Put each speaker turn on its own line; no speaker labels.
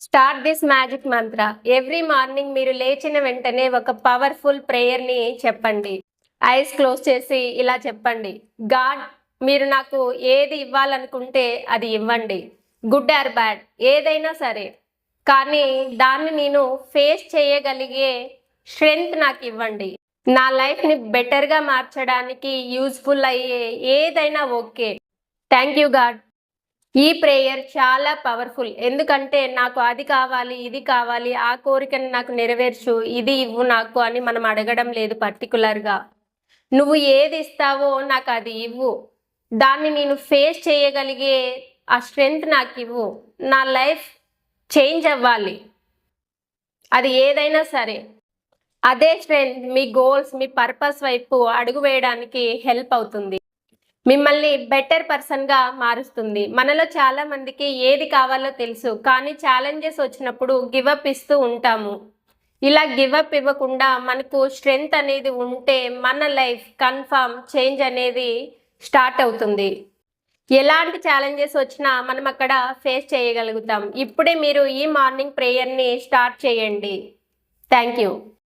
Start this magic Mantra. Every morning మీరు లేచిన వెంటనే ఒక పవర్ఫుల్ ప్రేయర్ని చెప్పండి. ఐస్ క్లోజ్ చేసి ఇలా చెప్పండి. గాడ్, మీరు నాకు ఏది ఇవ్వాలనుకుంటే అది ఇవ్వండి. గుడ్ ఆర్ బ్యాడ్ ఏదైనా సరే, కానీ దాన్ని నేను ఫేస్ చేయగలిగే స్ట్రెంగ్త్ నాకు ఇవ్వండి. నా లైఫ్ని బెటర్గా మార్చడానికి యూజ్ఫుల్ అయ్యే ఏదైనా ఓకే. Thank you God. ఈ ప్రేయర్ చాలా పవర్ఫుల్. ఎందుకంటే నాకు అది కావాలి, ఇది కావాలి, ఆ కోరికను నాకు నెరవేర్చు, ఇది ఇవ్వు నాకు అని మనం అడగడం లేదు పర్టికులర్గా. నువ్వు ఏది ఇస్తావో నాకు అది ఇవ్వు. దాన్ని నేను ఫేస్ చేయగలిగే ఆ స్ట్రెంగ్త్ నాకు ఇవ్వు. నా లైఫ్ చేంజ్ అవ్వాలి, అది ఏదైనా సరే. అదే స్ట్రెంగ్త్ మీ గోల్స్, మీ పర్పస్ వైపు అడుగు వేయడానికి హెల్ప్ అవుతుంది. మిమ్మల్ని బెటర్ పర్సన్గా మారుస్తుంది. మనలో చాలా మందికి ఏది కావాలో తెలుసు, కానీ ఛాలెంజెస్ వచ్చినప్పుడు గివప్ ఇస్తూ ఉంటాము. ఇలా గివప్ ఇవ్వకుండా మనకు స్ట్రెంగ్త్ అనేది ఉంటే మన లైఫ్ కన్ఫర్మ్ చేంజ్ అనేది స్టార్ట్ అవుతుంది. ఎలాంటి ఛాలెంజెస్ వచ్చినా మనం అక్కడ ఫేస్ చేయగలుగుతాం. ఇప్పుడే మీరు ఈ మార్నింగ్ ప్రేయర్ని స్టార్ట్ చేయండి. Thank you.